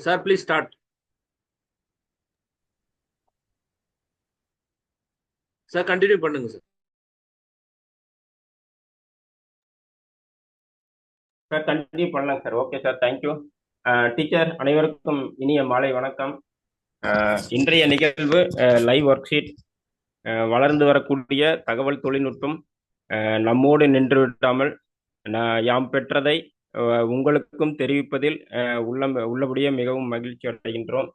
Sir, please start. Sir, continue பண்ணுங்க sir. Sir continue பண்ணலாம் sir. Okay sir, thank you. Teacher அனைவருக்கும் இனிய மாலை வணக்கம். இன்றைய நிகழ்வு லைவ் ஒர்க் ஷீட், வளர்ந்து வரக்கூடிய தகவல் தொழில்நுட்பம் நம்மோடு நின்று விடாமல் யாம் பெற்றதை உங்களுக்கும் தெரிவிப்பதில் உள்ளபடியே மிகவும் மகிழ்ச்சி அடைகின்றோம்.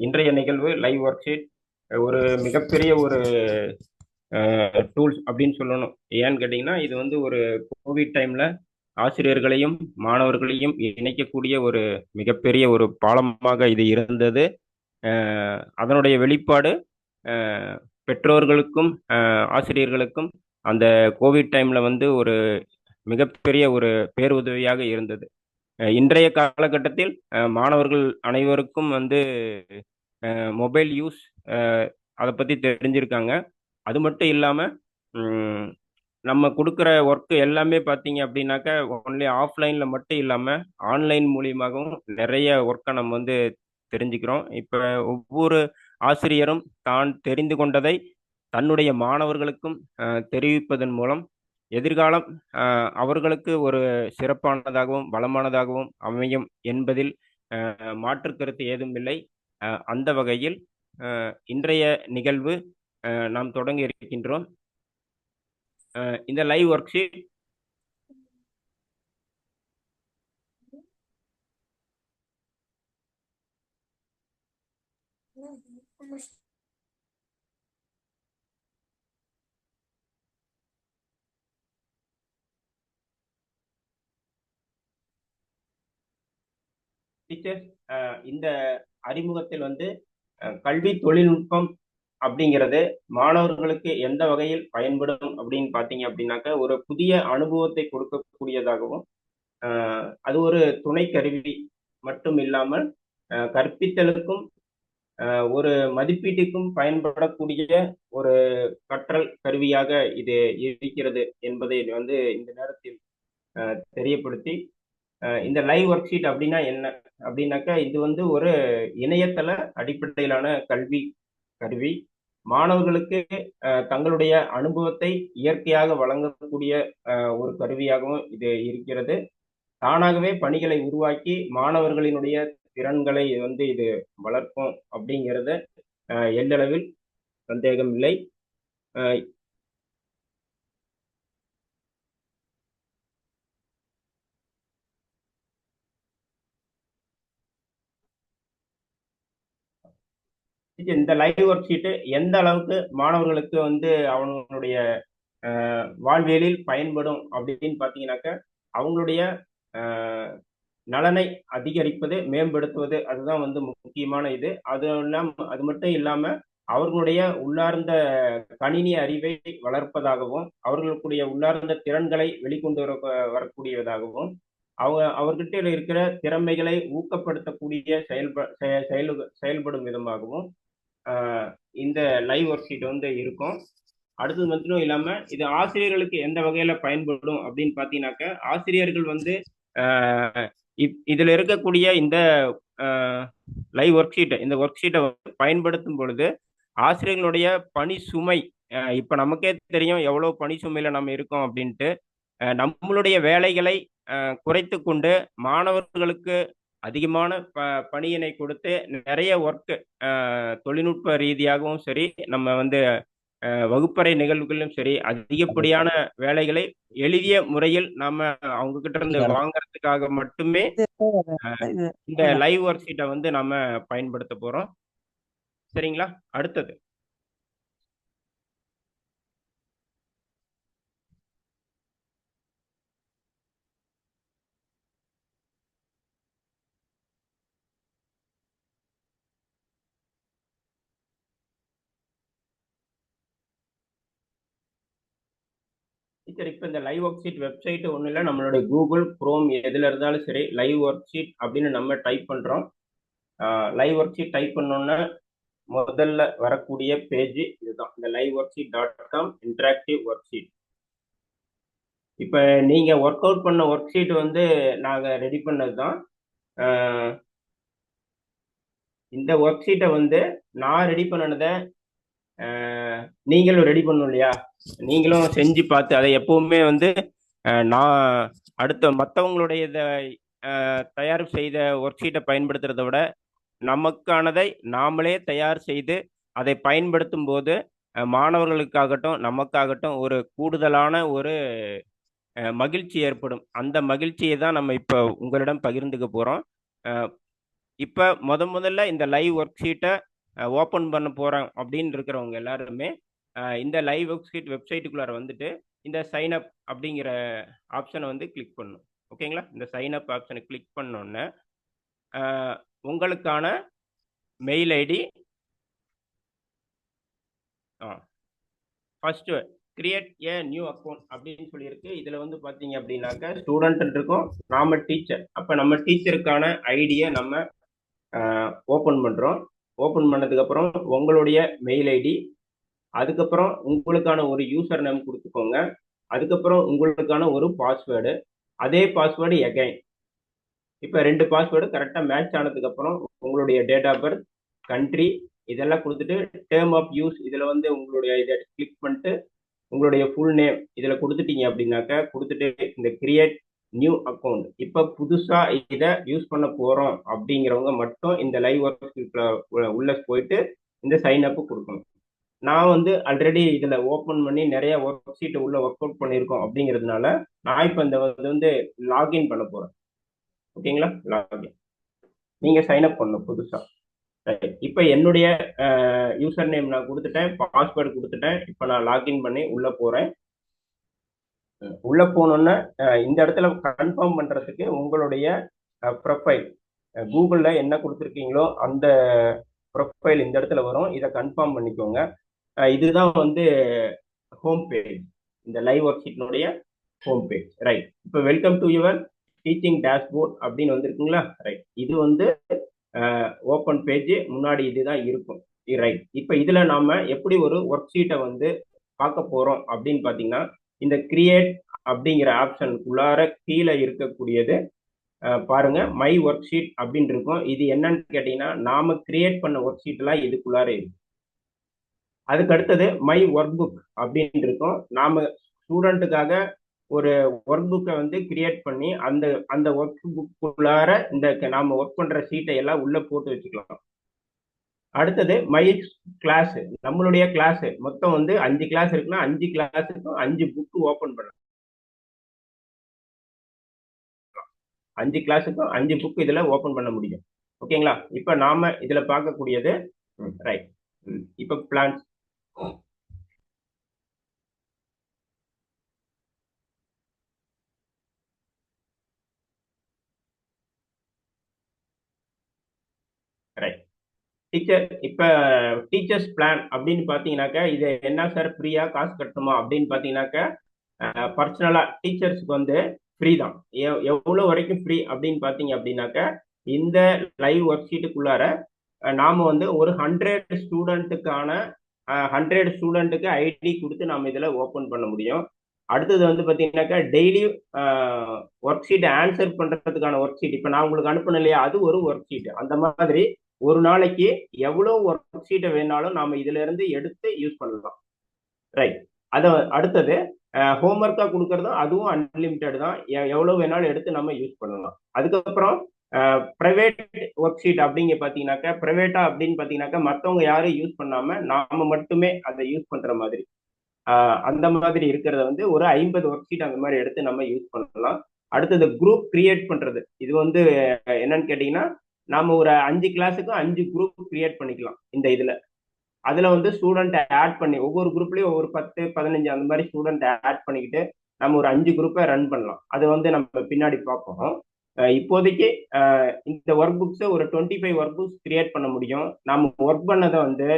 இன்றைய நிகழ்வு லைவ் ஒர்க் ஷீட் ஒரு மிகப்பெரிய ஒரு டூல்ஸ் அப்படின்னு சொல்லணும். ஏன்னு கேட்டிங்கன்னா, இது வந்து ஒரு கோவிட் டைம்ல ஆசிரியர்களையும் மாணவர்களையும் இணைக்கக்கூடிய ஒரு மிகப்பெரிய ஒரு பாலமாக இது இருந்தது. அதனுடைய வெளிப்பாடு பெற்றோர்களுக்கும் ஆசிரியர்களுக்கும் அந்த கோவிட் டைம்ல வந்து ஒரு மிகப்பெரிய ஒரு பேருதவியாக இருந்தது. இன்றைய காலகட்டத்தில் மாணவர்கள் அனைவருக்கும் வந்து மொபைல் யூஸ் அதை பற்றி தெரிஞ்சிருக்காங்க. அது மட்டும் இல்லாமல் நம்ம கொடுக்குற ஒர்க்கு எல்லாமே பார்த்தீங்க அப்படின்னாக்கா ஒன்லி ஆஃப்லைனில் மட்டும் இல்லாமல் ஆன்லைன் மூலியமாகவும் நிறைய ஒர்க்கை நம்ம வந்து தெரிஞ்சுக்கிறோம். இப்போ ஒவ்வொரு ஆசிரியரும் தான் தெரிந்து கொண்டதை தன்னுடைய மாணவர்களுக்கும் தெரிவிப்பதன் மூலம் எதிர்காலம் அவர்களுக்கு ஒரு சிறப்பானதாகவும் வளமானதாகவும் அமையும் என்பதில் மாற்று கருத்து ஏதும் இல்லை. அந்த வகையில் இன்றைய நிகழ்வு நாம் தொடங்கி இருக்கின்றோம். இந்த லைவ் ஒர்க் ஷீட் டீச்சர்ஸ், இந்த அறிமுகத்தில் வந்து கல்வி தொழில்நுட்பம் அப்படிங்கிறது மாணவர்களுக்கு எந்த வகையில் பயன்படும் அப்படின்னு பார்த்தீங்க அப்படின்னாக்க ஒரு புதிய அனுபவத்தை கொடுக்கக்கூடியதாகவும் அது ஒரு துணை கருவி மட்டும் இல்லாமல் கற்பித்தலுக்கும் ஒரு மதிப்பீட்டுக்கும் பயன்படக்கூடிய ஒரு கற்றல் கருவியாக இது இருக்கிறது என்பதை வந்து இந்த நேரத்தில் தெரியப்படுத்தி, இந்த லைவ் ஒர்க் ஷீட் அப்படின்னா என்ன அப்படின்னாக்கா இது வந்து ஒரு இணையதள அடிப்படையிலான கல்வி கருவி. மாணவர்களுக்கு தங்களுடைய அனுபவத்தை இயற்கையாக வழங்கக்கூடிய ஒரு கருவியாகவும் இது இருக்கிறது. தானாகவே பணிகளை உருவாக்கி மாணவர்களினுடைய திறன்களை வந்து இது வளர்க்கும் அப்படிங்கிறத எல்லளவில் சந்தேகம் இல்லை. இந்த லைவ் ஒர்க் ஷீட்டு எந்த அளவுக்கு மாணவர்களுக்கு வந்து அவங்களுடைய வாழ்வியலில் பயன்படும் அப்படின்னு பார்த்தீங்கன்னாக்க அவங்களுடைய நலனை அதிகரிப்பது மேம்படுத்துவது அதுதான் வந்து முக்கியமான இது. அது மட்டும் இல்லாம அவர்களுடைய உள்ளார்ந்த கணினி அறிவை வளர்ப்பதாகவும் அவர்களுடைய உள்ளார்ந்த திறன்களை வெளிக்கொண்டு வரக்கூடியதாகவும் அவர்கிட்ட இருக்கிற திறமைகளை ஊக்கப்படுத்தக்கூடிய செயல்படும் விதமாகவும் இந்த லைவ் ஒர்க் ஷீட் வந்து இருக்கும். அடுத்தது மட்டும் இல்லாம இது ஆசிரியர்களுக்கு எந்த வகையில பயன்படும் அப்படின்னு பாத்தீங்கன்னாக்க ஆசிரியர்கள் வந்து இதுல இருக்கக்கூடிய இந்த லைவ் ஒர்க் ஷீட்டை இந்த ஒர்க் ஷீட்டை பயன்படுத்தும் பொழுது ஆசிரியர்களுடைய பணி சுமை இப்ப நமக்கே தெரியும் எவ்வளவு பணி சுமையில நம்ம இருக்கோம் அப்படின்ட்டு நம்மளுடைய வேலைகளை குறைத்து கொண்டு மாணவர்களுக்கு அதிகமான பணியினை கொடுத்து நிறைய ஒர்க்கு தொழில்நுட்ப ரீதியாகவும் சரி நம்ம வந்து வகுப்பறை நிகழ்வுகளிலும் சரி அதிகப்படியான வேலைகளை எளிய முறையில் நாம அவங்க கிட்ட இருந்து வாங்கறதுக்காக மட்டுமே இந்த லைவ் ஒர்க் ஷீட்டை வந்து நாம பயன்படுத்த போறோம். சரிங்களா? அடுத்தது இப்ப இந்த லைவ் ஒர்க் ஷீட் வெப்சைட் ஒன்றும் இல்லை, நம்மளுடைய கூகுள் குரோம் எதுல இருந்தாலும் சரி லைவ் ஒர்க் ஷீட் அப்படின்னு நம்ம டைப் பண்றோம். லைவ் ஒர்க் ஷீட் டைப் பண்ணோன்னா முதல்ல வரக்கூடிய பேஜ் இதுதான், இந்த liveworksheet.com இன்டராக்டிவ் ஒர்க் ஷீட். இப்ப நீங்க ஒர்க் அவுட் பண்ண ஒர்க் ஷீட் வந்து நாங்க ரெடி பண்ணது தான். இந்த ஒர்க் ஷீட்டை வந்து நான் ரெடி பண்ணினதை நீங்களும் ரெடி பண்ணணும் இல்லையா? நீங்களும் செஞ்சு பார்த்து அதை எப்பவுமே வந்து நான் அடுத்த மற்றவங்களுடைய இதை தயார் செய்த ஒர்க் ஷீட்டை பயன்படுத்துறதை விட நமக்கானதை நாமளே தயார் செய்து அதை பயன்படுத்தும் போது மாணவர்களுக்காகட்டும் நமக்காகட்டும் ஒரு கூடுதலான ஒரு மகிழ்ச்சி ஏற்படும். அந்த மகிழ்ச்சியை தான் நம்ம இப்போ உங்களிடம் பகிர்ந்துக்க போகிறோம். இப்போ முதல்ல இந்த லைவ் ஒர்க் ஷீட்டை ஓப்பன் பண்ண போகிறோம் அப்படின்னு இருக்கிறவங்க எல்லாருமே இந்த லைவ் ஒர்க் ஷீட் வெப்சைட்டுக்குள்ளார வந்துட்டு இந்த சைன் அப் அப்படிங்கிற ஆப்ஷனை வந்து கிளிக் பண்ணணும். ஓகேங்களா? இந்த சைன் அப் ஆப்ஷனை கிளிக் பண்ணோன்னே உங்களுக்கான mail ID first create a new account அப்படின்னு சொல்லியிருக்கு. இதில் வந்து பார்த்தீங்க அப்படின்னாக்கா ஸ்டூடெண்ட் இருக்கும், நாம டீச்சர். அப்போ நம்ம டீச்சருக்கான ஐடியை நம்ம ஓப்பன் பண்ணுறோம். ஓப்பன் பண்ணதுக்கப்புறம் உங்களுடைய மெயில் ஐடி, அதுக்கப்புறம் உங்களுக்கான ஒரு யூசர் நேம் கொடுத்துக்கோங்க, அதுக்கப்புறம் உங்களுக்கான ஒரு பாஸ்வேர்டு, அதே பாஸ்வேர்டு எகைன். இப்போ 2 பாஸ்வேர்டு கரெக்டாக மேட்ச் ஆனதுக்கப்புறம் உங்களுடைய டேட் ஆஃப் பர்த், கண்ட்ரி இதெல்லாம் கொடுத்துட்டு டேர்ம் ஆஃப் யூஸ் இதில் வந்து உங்களுடைய இதை கிளிக் பண்ணிட்டு உங்களுடைய ஃபுல் நேம் இதில் கொடுத்துட்டீங்க அப்படின்னாக்கா கொடுத்துட்டு இந்த கிரியேட் நியூ அக்கௌண்ட். இப்போ புதுசாக இதை யூஸ் பண்ண போகிறோம் அப்படிங்கிறவங்க மட்டும் இந்த லைவ் ஒர்க் உள்ள போயிட்டு இந்த சைன் அப் கொடுக்கணும். நான் வந்து ஆல்ரெடி இதில் ஓப்பன் பண்ணி நிறைய ஒர்க் ஷீட்டை உள்ள ஒர்க் அவுட் பண்ணியிருக்கோம் அப்படிங்கிறதுனால நான் இப்போ இந்த வந்து லாகின் பண்ண போகிறேன். ஓகேங்களா? லாகின் நீங்கள் சைன் அப் பண்ணணும் புதுசாக. இப்போ என்னுடைய யூசர் நேம் நான் கொடுத்துட்டேன், பாஸ்வேர்டு கொடுத்துட்டேன். இப்போ நான் லாகின் பண்ணி உள்ள போறேன். உள்ள போனோன்னா இந்த இடத்துல கன்ஃபார்ம் பண்றதுக்கு உங்களுடைய ப்ரொஃபைல் கூகுள்ல என்ன கொடுத்துருக்கீங்களோ அந்த ப்ரொஃபைல் இந்த இடத்துல வரும். இதை கன்ஃபார்ம் பண்ணிக்கோங்க. இதுதான் வந்து ஹோம் பேஜ், இந்த லைவ் ஒர்க் ஷீட்னுடைய ஹோம் பேஜ். ரைட். இப்போ welcome to your teaching dashboard அப்படின்னு வந்திருக்குங்களா? ரைட். இது வந்து ஓப்பன் பேஜ் முன்னாடி இதுதான் இருக்கும். ரைட். இப்போ இதுல நாம எப்படி ஒரு ஒர்க் ஷீட்டை வந்து பார்க்க போறோம் அப்படின்னு பாத்தீங்கன்னா இந்த கிரியேட் அப்படிங்கிற ஆப்ஷனுக்குள்ளார கீழே இருக்கக்கூடியது பாருங்க, மை ஒர்க் ஷீட் அப்படின்னு இருக்கும். இது என்னன்னு கேட்டீங்கன்னா நாம கிரியேட் பண்ண ஒர்க் ஷீட் எல்லாம் இதுக்குள்ளார இருக்கு. அதுக்கு அடுத்தது மை ஒர்க் புக் அப்படின்னு இருக்கும். நாம ஸ்டூடெண்ட்டுக்காக ஒரு ஒர்க் புக்கை வந்து கிரியேட் பண்ணி அந்த ஒர்க் புக்குள்ளார இந்த நாம ஒர்க் பண்ற ஷீட்டை எல்லாம் உள்ள போட்டு வச்சுக்கலாம். அடுத்தது மை கிளாஸ், நம்மளுடைய கிளாஸ் மொத்தம் வந்து 5 கிளாஸ் இருக்குன்னா 5 கிளாஸுக்கும் 5 புக்கு ஓப்பன் பண்ணலாம். 5 கிளாஸுக்கும் 5 புக் இதுல ஓப்பன் பண்ண முடியும். ஓகேங்களா? இப்ப நாம இதுல பார்க்கக்கூடியது ரைட். இப்ப பிளான்ஸ் ரைட். டீச்சர் இப்ப டீச்சர்ஸ் பிளான் அப்படின்னு பாத்தீங்கன்னாக்கா இது என்ன சார், ஃப்ரீயா காசு கட்டணுமா அப்படின்னு பாத்தீங்கன்னாக்கா பர்சனலா டீச்சர்ஸ்க்கு வந்து ஃப்ரீ தான். எவ்வளவு வரைக்கும் ஃப்ரீ அப்படின்னு பாத்தீங்க அப்படின்னாக்கா இந்த லைவ் ஒர்க் ஷீட்டுக்குள்ளார நாம வந்து ஒரு 100 ஸ்டூடெண்ட்டுக்கான 100 ஸ்டூடெண்ட்டுக்கு ஐடி கொடுத்து நாம இதுல ஓப்பன் பண்ண முடியும். அடுத்தது வந்து பாத்தீங்கன்னாக்கா டெய்லி ஒர்க் ஷீட் ஆன்சர் பண்றதுக்கான ஒர்க் ஷீட் இப்ப நான் உங்களுக்கு அனுப்பணும் இல்லையா, அது ஒரு ஒர்க் ஷீட். அந்த மாதிரி ஒரு நாளைக்கு எவ்வளவு ஒர்க் ஷீட்டை வேணாலும் நாம இதுல இருந்து எடுத்து யூஸ் பண்ணலாம். ரைட். அத அடுத்தது ஹோம்ஒர்க்கா கொடுக்கறதும் அதுவும் அன்லிமிட்டட் தான். எவ்வளவு வேணாலும் எடுத்து நம்ம யூஸ் பண்ணலாம். அதுக்கப்புறம் பிரைவேட் ஒர்க் ஷீட் அப்படிங்க பாத்தீங்கன்னாக்கா பிரைவேட்டா அப்படின்னு பாத்தீங்கன்னாக்கா மத்தவங்க யாரும் யூஸ் பண்ணாம நாம மட்டுமே அதை யூஸ் பண்ற மாதிரி அந்த மாதிரி இருக்கிறத வந்து ஒரு 50 ஒர்க் ஷீட் அந்த மாதிரி எடுத்து நம்ம யூஸ் பண்ணலாம். அடுத்தது குரூப் கிரியேட் பண்றது. இது வந்து என்னன்னு கேட்டீங்கன்னா நாம ஒரு 5 கிளாஸுக்கும் 5 குரூப் கிரியேட் பண்ணிக்கலாம் இந்த இதுல. அதுல வந்து ஸ்டூடெண்ட் ஆட் பண்ணி ஒவ்வொரு குரூப்லயும் ஒவ்வொரு 10 15 அந்த மாதிரி ஸ்டூடெண்ட் ஆட் பண்ணிக்கிட்டு நம்ம ஒரு 5 குரூப்பை ரன் பண்ணலாம். அது வந்து நம்ம பின்னாடி பார்ப்போம். இப்போதைக்கு இந்த ஒர்க் புக்ஸ் ஒரு 25 ஒர்க் புக்ஸ் கிரியேட் பண்ண முடியும். நம்ம ஒர்க் பண்ணதை வந்து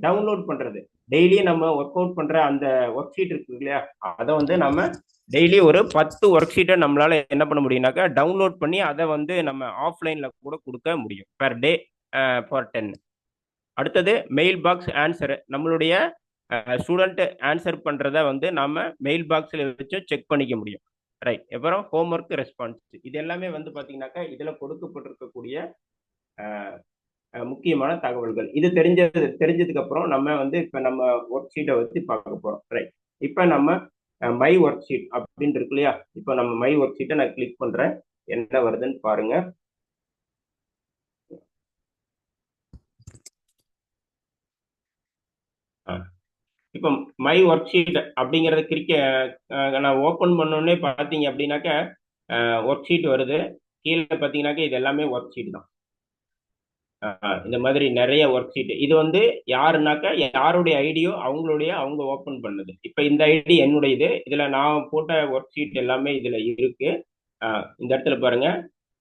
டவுன்லோட் பண்றது, டெய்லி நம்ம ஒர்க் அவுட் பண்ற அந்த ஒர்க் ஷீட் இருக்கு இல்லையா, அதை வந்து நம்ம டெய்லி ஒரு 10 ஒர்க் ஷீட்டை நம்மளால என்ன பண்ண முடியும்னாக்கா டவுன்லோட் பண்ணி அதை வந்து நம்ம ஆஃப்லைன்ல கூட கொடுக்க முடியும் பெர் டே ஃபார் 10. அடுத்தது மெயில் பாக்ஸ் ஆன்சர், நம்மளுடைய ஸ்டூடெண்ட் ஆன்சர் பண்றத வந்து நாம மெயில் பாக்ஸ்ல வச்சு செக் பண்ணிக்க முடியும். ரைட். அப்புறம் ஹோம்ஒர்க் ரெஸ்பான்ஸ், இது எல்லாமே வந்து பாத்தீங்கன்னாக்கா இதுல கொடுக்கப்பட்டிருக்கக்கூடிய முக்கியமான தகவல்கள். இது தெரிஞ்சதுக்கு அப்புறம் நம்ம வந்து இப்ப நம்ம ஒர்க் ஷீட்டை வச்சு பார்க்க போறோம். ரைட். இப்ப நம்ம மை ஒர்க் ஷீட் அப்படின்னு இருக்கு இல்லையா? இப்ப நம்ம மை ஒர்க் ஷீட்டை நான் கிளிக் பண்றேன். என்ன வருதுன்னு பாருங்க. இப்போ மை ஒர்க் ஷீட் அப்படிங்கறத நான் ஓபன் பண்ணோடனே பாத்தீங்க அப்படின்னாக்க ஒர்க் ஷீட் வருது. கீழே பாத்தீங்கன்னாக்க இது எல்லாமே ஒர்க் ஷீட் தான். இந்த மாதிரி நிறைய ஒர்க் ஷீட். இது வந்து யாருனாக்கா யாருடைய ஐடியோ அவங்க ஓபன் பண்ணது. இப்ப இந்த ஐடி என்னுடையது. இதுல நான் போட்ட ஒர்க் ஷீட் எல்லாமே இதுல இருக்கு. இந்த இடத்துல பாருங்க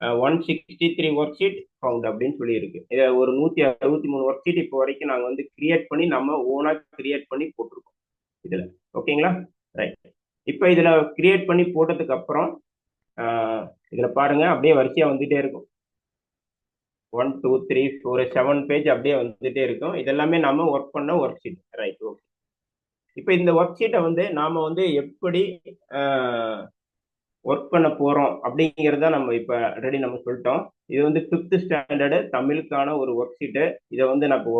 163 ஒர்க் ஷீட் ஃபவுண்ட் அப்படின்னு சொல்லி இருக்கு. இதை ஒரு 163 ஒர்க் ஷீட் இப்போ வரைக்கும் நாங்கள் வந்து கிரியேட் பண்ணி நம்ம ஓனா கிரியேட் பண்ணி போட்டிருக்கோம் இதுல. ஓகேங்களா? ரைட். இப்போ இதுல கிரியேட் பண்ணி போட்டதுக்கு அப்புறம் இதுல பாருங்க அப்படியே வரிசையா வந்துட்டே இருக்கும். 1 2 3 4 7 பேஜ் அப்படியே வந்துட்டே இருக்கும். இதெல்லாமே நாம ஒர்க் பண்ண ஒர்க் ஷீட். ரைட். ஓகே. இப்போ இந்த ஒர்க் ஷீட்டை வந்து நாம வந்து எப்படி ஒர்க் பண்ண போறோம் அப்படிங்கிறத நம்ம இப்ப ஆல்ரெடி நம்ம சொல்லிட்டோம். இது வந்து 5th ஸ்டாண்டர்டு தமிழுக்கான ஒரு ஒர்க் ஷீட்டு. இதை வந்து நான் இப்போ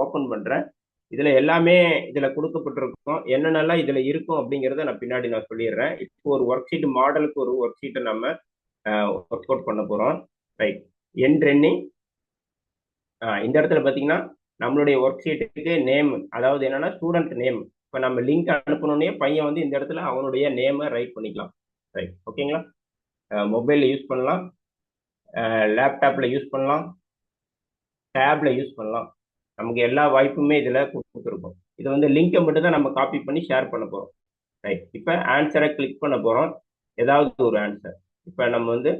ஓப்பன் பண்றேன். இதுல எல்லாமே இதுல கொடுக்கப்பட்டிருக்கும். என்னென்னலாம் இதுல இருக்கும் அப்படிங்கிறத நான் பின்னாடி நான் சொல்லிடுறேன். இப்போ ஒரு ஒர்க் ஷீட் மாடலுக்கு ஒரு ஒர்க் ஷீட்டை நம்ம ஒர்க் அவுட் பண்ண போறோம். ரைட். End running. இந்த இடத்துல பாத்தீங்கன்னா நம்மளுடைய ஒர்க் ஷீட்டுக்கு நேம், அதாவது என்னன்னா ஸ்டூடெண்ட் நேம். இப்ப நம்ம லிங்க் அனுப்பணுன்னே பையன் வந்து இந்த இடத்துல அவனுடைய நேமை ரைட் பண்ணிக்கலாம். ரைட். ஓகேங்களா? மொபைல்ல யூஸ் பண்ணலாம், லேப்டாப்ல யூஸ் பண்ணலாம், டேப்ல யூஸ் பண்ணலாம். நமக்கு எல்லா வாய்ப்புமே இதுல கொடுத்துருக்கோம். இது வந்து லிங்கை மட்டும் தான் நம்ம காப்பி பண்ணி ஷேர் பண்ண போறோம். ரைட். இப்ப ஆன்சரை கிளிக் பண்ண போறோம். ஏதாவது ஒரு ஆன்சர். இப்ப நம்ம வந்து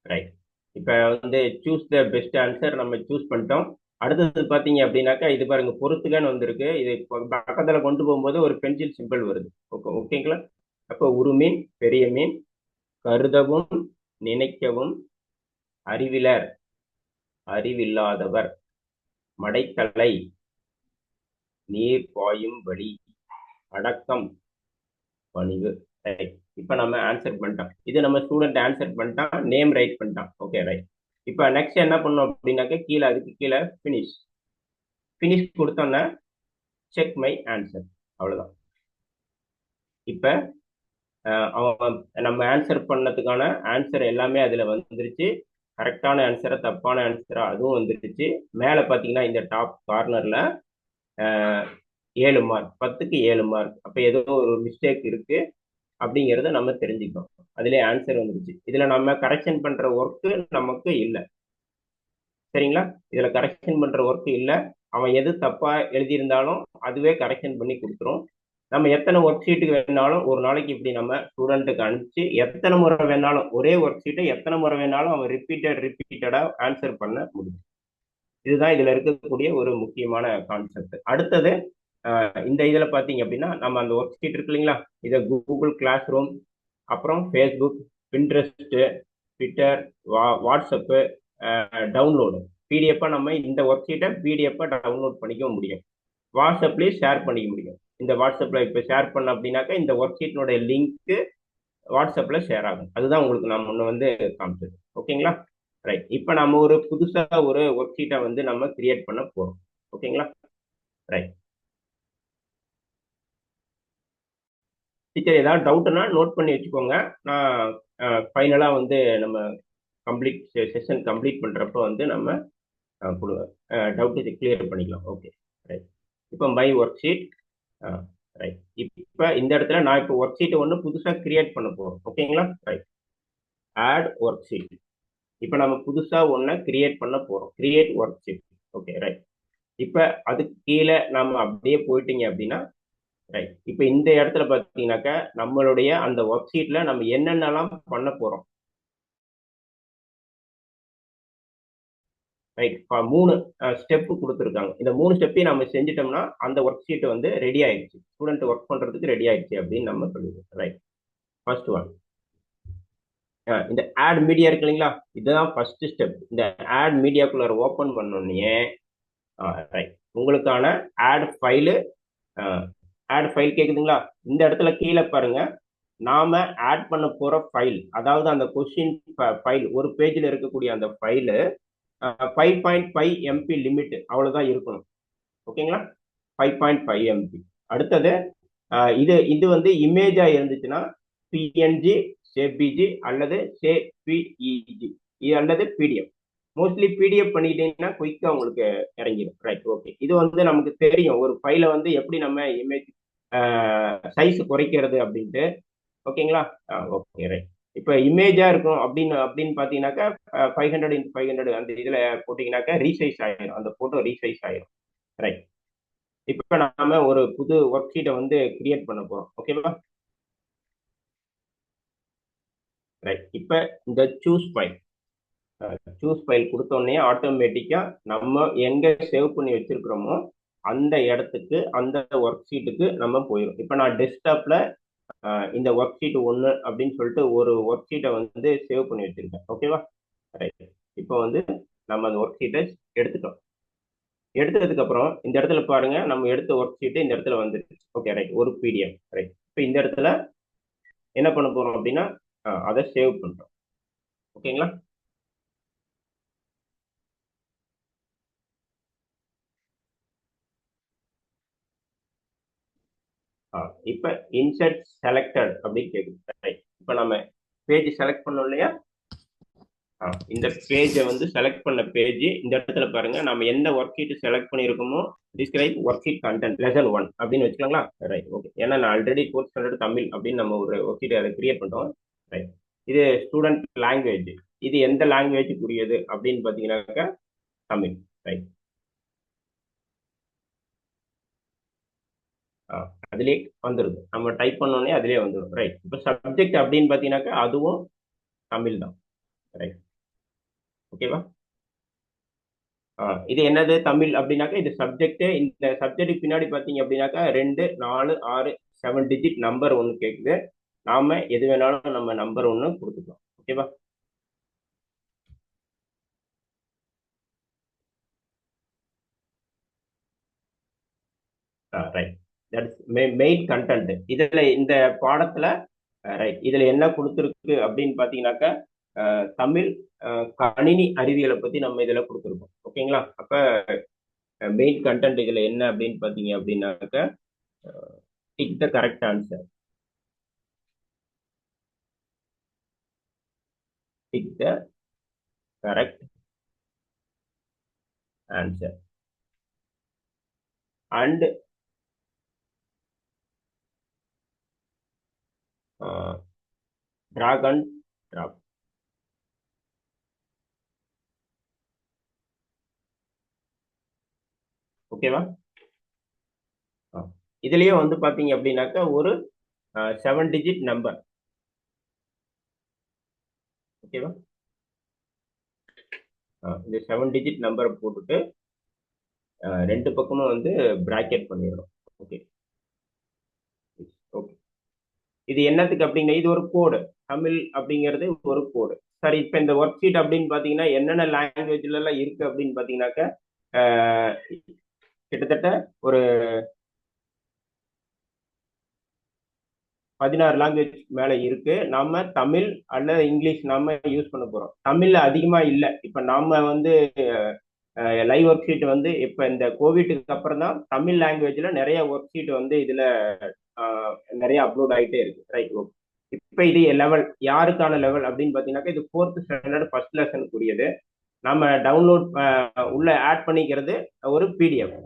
ரைட். இப்ப வந்து சூஸ் த பெஸ்ட் ஆன்சர் நம்ம சூஸ் பண்ணிட்டோம். அடுத்தது பாத்தீங்க அப்படின்னாக்கா இது பாருங்க பொறுத்துகன்னு வந்திருக்கு. இது பக்கத்துல கொண்டு போகும்போது ஒரு பென்சில் சிம்பிள் வருது. ஓகேங்களா? அப்போ உருமீன், பெரிய மீன், கருதவும் நினைக்கவும், அறிவிலர், அறிவில்லாதவர், மடைத்தலை, நீர் பாயும் வழி, அடக்கம், பணிவு. ரைட். இப்ப நம்ம ஆன்சர் பண்ணிட்டோம். இது நம்ம ஸ்டூடெண்ட் ஆன்சர் பண்ணிட்டான், நேம் ரைட் பண்ணிட்டான். ஓகே. ரைட். இப்ப நெக்ஸ்ட் என்ன பண்ணோம் அப்படின்னாக்க கீழே அதுக்கு கீழே பினிஷ் கொடுத்தோன்னா செக் மை ஆன்சர். அவ்வளவுதான். இப்ப அவன் நம்ம ஆன்சர் பண்ணதுக்கான ஆன்சர் எல்லாமே அதுல வந்துருச்சு. கரெக்டான ஆன்சரா தப்பான ஆன்சரா அதுவும் வந்துருச்சு. மேல பாத்தீங்கன்னா இந்த டாப் கார்னர்ல 7 மார்க், 10க்கு 7 மார்க். அப்ப ஏதோ ஒரு மிஸ்டேக் இருக்கு அப்படிங்கிறத நம்ம தெரிஞ்சுக்கணும். அதுல ஆன்சர் வந்துருச்சு. இதுல நம்ம கரெக்ஷன் பண்ற ஒர்க்கு நமக்கு இல்லை. சரிங்களா? இதுல கரெக்ஷன் பண்ற ஒர்க் இல்லை. அவன் எது தப்பா எழுதியிருந்தாலும் அதுவே கரெக்ஷன் பண்ணி கொடுத்துரும். நம்ம எத்தனை ஒர்க் ஷீட்டுக்கு வேணாலும் ஒரு நாளைக்கு இப்படி நம்ம ஸ்டூடெண்ட்டுக்கு அனுப்பிச்சு எத்தனை முறை வேணாலும் ஒரே ஒர்க் ஷீட்டை எத்தனை முறை வேணாலும் அவன் ரிப்பீட்டடா ஆன்சர் பண்ண முடியும். இதுதான் இதுல இருக்கக்கூடிய ஒரு முக்கியமான கான்செப்ட். அடுத்தது இந்த இதுல பாத்தீங்க அப்படின்னா நம்ம அந்த ஒர்க் ஷீட் இருக்கு இல்லைங்களா? இதை கூகுள் கிளாஸ் ரூம், அப்புறம் Facebook, Pinterest, Twitter, WhatsApp, download PDF நம்ம இந்த ஒர்க் ஷீட்டை பிடிஎஃப் டவுன்லோட் பண்ணிக்க முடியும். வாட்ஸ்அப்லேயே ஷேர் பண்ணிக்க முடியும். இந்த வாட்ஸ்அப்ல இப்போ ஷேர் பண்ண அப்படின்னாக்கா இந்த ஒர்க் ஷீட்னுடைய லிங்க் வாட்ஸ்அப்ல ஷேர் ஆகும். அதுதான் உங்களுக்கு நான் முன்ன வந்து காமிச்சது. ஓகேங்களா? ரைட். இப்போ நம்ம ஒரு புதுசா ஒரு ஒர்க் ஷீட்டை வந்து நம்ம கிரியேட் பண்ண போறோம். ஓகேங்களா? ரைட். டீச்சர் ஏதாவது டவுட்னா நோட் பண்ணி வச்சுக்கோங்க. நான் ஃபைனலாக வந்து நம்ம செஷன் கம்ப்ளீட் பண்றப்ப வந்து நம்ம டவுட் கிளியர் பண்ணிக்கலாம். ஓகே. ரைட். இப்போ மை ஒர்க் ஷீட். ரைட். இப்போ இந்த இடத்துல நான் இப்போ ஒர்க் ஷீட் ஒன்று புதுசாக கிரியேட் பண்ண போறோம். ஓகேங்களா? ரைட். Add work sheet. இப்போ நம்ம புதுசா ஒன்றை கிரியேட் பண்ண போறோம். Create work sheet. Okay. Right. இப்போ அதுக்கு கீழே நம்ம அப்படியே போயிட்டீங்க அப்படின்னா ரைட். இப்போ இந்த இடத்துல பார்த்தீங்கன்னாக்கா நம்மளுடைய அந்த ஒர்க் ஷீட்ல நம்ம என்னென்னலாம் பண்ண போறோம். ரைட். 3 ஸ்டெப் கொடுத்துருக்காங்க. இந்த 3 ஸ்டெப்பையும் நம்ம செஞ்சிட்டோம்னா அந்த ஒர்க் ஷீட் வந்து ரெடி ஆயிடுச்சு, ஸ்டூடெண்ட் ஒர்க் பண்றதுக்கு ரெடி ஆயிடுச்சு அப்படின்னு நம்ம சொல்லுவோம். ரைட். ஃபர்ஸ்ட் ஒன் இந்த ஆட் மீடியா இருக்கு இல்லைங்களா? இதுதான் ஃபர்ஸ்ட் ஸ்டெப். இந்த ஆட் மீடியாக்குள்ள ஓப்பன் பண்ணோடனே ரைட் உங்களுக்கான ஆட் ஃபைல் கேக்குதுங்களா? இந்த இடத்துல கீழே பாருங்க நாம ஆட் பண்ண போற ஃபைல், அதாவது அந்த கொஸ்டின் ஃபைல் ஒரு பேஜில் இருக்கக்கூடிய அந்த ஃபைலு 5.5 எம்பி லிமிட் அவ்வளவுதான் இருக்கணும். ஓகேங்களா? 5.5 எம்பி. அடுத்தது இது இது வந்து இமேஜா இருந்துச்சுன்னா பிஎன்ஜி, ஜேபிஜி அல்லது ஜேபிஇஜி அல்லது பிடிஎஃப். மோஸ்ட்லி பிடிஎஃப் பண்ணிட்டீங்கன்னா குயிக்கா உங்களுக்கு இறங்கிடும். Right, okay. இது வந்து நமக்கு தெரியும் ஒரு ஃபைலை வந்து எப்படி நம்ம இமேஜ் சைஸ் குறைக்கிறது அப்படின்ட்டு. ஓகேங்களா? Okay, right. இப்போ இமேஜா இருக்கும் அப்படின்னு அப்படின்னு பார்த்தீங்கன்னாக்கா 500x500 அந்த இதில் போட்டிங்கனாக்கா ரீசைஸ் ஆயிரும், அந்த ஃபோட்டோ ரீசைஸ் ஆயிரும். ரைட். இப்போ நாம ஒரு புது ஒர்க் ஷீட்டை வந்து கிரியேட் பண்ண போறோம். ஓகேவா? ரைட். இப்போ இந்த சூஸ் ஃபைல் கொடுத்தோடனே ஆட்டோமேட்டிக்கா நம்ம எங்க சேவ் பண்ணி வச்சிருக்கிறோமோ அந்த இடத்துக்கு அந்த ஒர்க் ஷீட்டுக்கு நம்ம போயிடும். இப்போ நான் டெஸ்க்டாப்ல இந்த ஒர்க் ஷீட் 1 அப்படின்னு சொல்லிட்டு ஒரு ஒர்க் ஷீட்டை வந்து சேவ் பண்ணி வச்சிருக்கேன். ஓகேவா? ரைட். இப்போ வந்து நம்ம அந்த ஒர்க் ஷீட்டை எடுத்துட்டோம். எடுத்ததுக்கு அப்புறம் இந்த இடத்துல பாருங்க, நம்ம எடுத்த ஒர்க் ஷீட் இந்த இடத்துல வந்துருச்சு. Okay, right. ஒரு பிடிஎஃப். ரைட். இப்போ இந்த இடத்துல என்ன பண்ண போறோம் அப்படின்னா அதை சேவ் பண்றோம். ஓகேங்களா? இப்போ இன்சர்ட் செலக்டட் அப்படின்னு கேட்குது. ரைட். இப்போ நம்ம பேஜ் செலக்ட் பண்ணோம் இல்லையா? இந்த பேஜை வந்து செலக்ட் பண்ண பேஜ் இந்த இடத்துல பாருங்க, நம்ம எந்த ஒர்க் ஷீட் செலக்ட் பண்ணியிருக்கோமோ describe worksheet content lesson 1 அப்படின்னு வச்சுக்கலாங்களா? Right, okay. ஏன்னா நான் ஆல்ரெடி 4th ஸ்டாண்டர்ட் தமிழ் அப்படின்னு நம்ம ஒரு ஒர்க் ஷீட் அதை கிரியேட் பண்ணிட்டோம். ரைட். இது ஸ்டூடெண்ட் லாங்குவேஜ். இது எந்த லாங்குவேஜுக்குரியது அப்படின்னு பார்த்தீங்கன்னாக்கா தமிழ். ரைட். அதுலேயே வந்துடுது, நம்ம டைப் பண்ணோடனே அதுலேயே வந்துடும். ரைட். இப்போ சப்ஜெக்ட் அப்படின்னு பார்த்தீங்கன்னாக்கா அதுவும் தமிழ் தான். ரைட், ஓகேவா? இது என்னது தமிழ் அப்படின்னாக்கா இது சப்ஜெக்ட். இந்த சப்ஜெக்ட் பின்னாடி பார்த்தீங்க அப்படின்னாக்கா 2, 4, 6, 7 டிஜிட் நம்பர் ஒன்று கேட்குது. நாம எது வேணாலும் நம்ம நம்பர் ஒன்று கொடுத்துக்கலாம். ஓகேவா? ரைட். That's main content. இதுல இந்த பாடத்துல ரைட் இதுல என்ன கொடுத்துருக்கு அப்படின்னு பார்த்தீங்கன்னாக்கா தமிழ் கணினி அறிவியலை பத்தி நம்ம இதுல கொடுத்துருக்கோம். ஓகேங்களா? அப்ப மெயின் கண்டென்ட் இதுல என்ன அப்படின்னு பார்த்தீங்க அப்படின்னாக்கா tick the correct answer. Tick the correct answer and drag and drop. ஓகேவா? இதுலயே வந்து பாத்தீங்க அப்படின்னாக்கா ஒரு 7 டிஜிட் நம்பர். ஓகேவா? இந்த 7 டிஜிட் நம்பரை போட்டுட்டு ரெண்டு பக்கமும் வந்து பிராக்கெட் பண்ணிடுறோம். Okay, okay. இது என்னத்துக்கு அப்படிங்க, இது ஒரு கோடு. தமிழ் அப்படிங்கிறது ஒரு கோடு. சரி, இப்ப இந்த ஒர்க் ஷீட் அப்படின்னு பாத்தீங்கன்னா என்னென்ன லாங்குவேஜ்ல எல்லாம் இருக்கு அப்படின்னு பாத்தீங்கன்னாக்கா கிட்டத்தட்ட ஒரு 16 லாங்குவேஜ் மேல இருக்கு. நாம தமிழ் அல்லது இங்கிலீஷ் நாம யூஸ் பண்ண போறோம். தமிழ்ல அதிகமா இல்ல. இப்ப நாம வந்து லைவ் ஒர்க் ஷீட் வந்து இப்ப இந்த கோவிட்டுக்கு அப்புறம் தான் தமிழ் லாங்குவேஜ்ல நிறைய ஒர்க் ஷீட் வந்து இதுல நிறைய அப்லோட் ஆகிட்டே இருக்கு. Right, okay. இப்ப இது லெவல் யாருக்கான லெவல் அப்படின்னு பாத்தீங்கன்னாக்கா இது 4th ஸ்டாண்டர்ட் ஃபர்ஸ்ட் லெசனுக்குரியது. நம்ம டவுன்லோட் உள்ள ஆட் பண்ணிக்கிறது ஒரு பிடிஎஃப்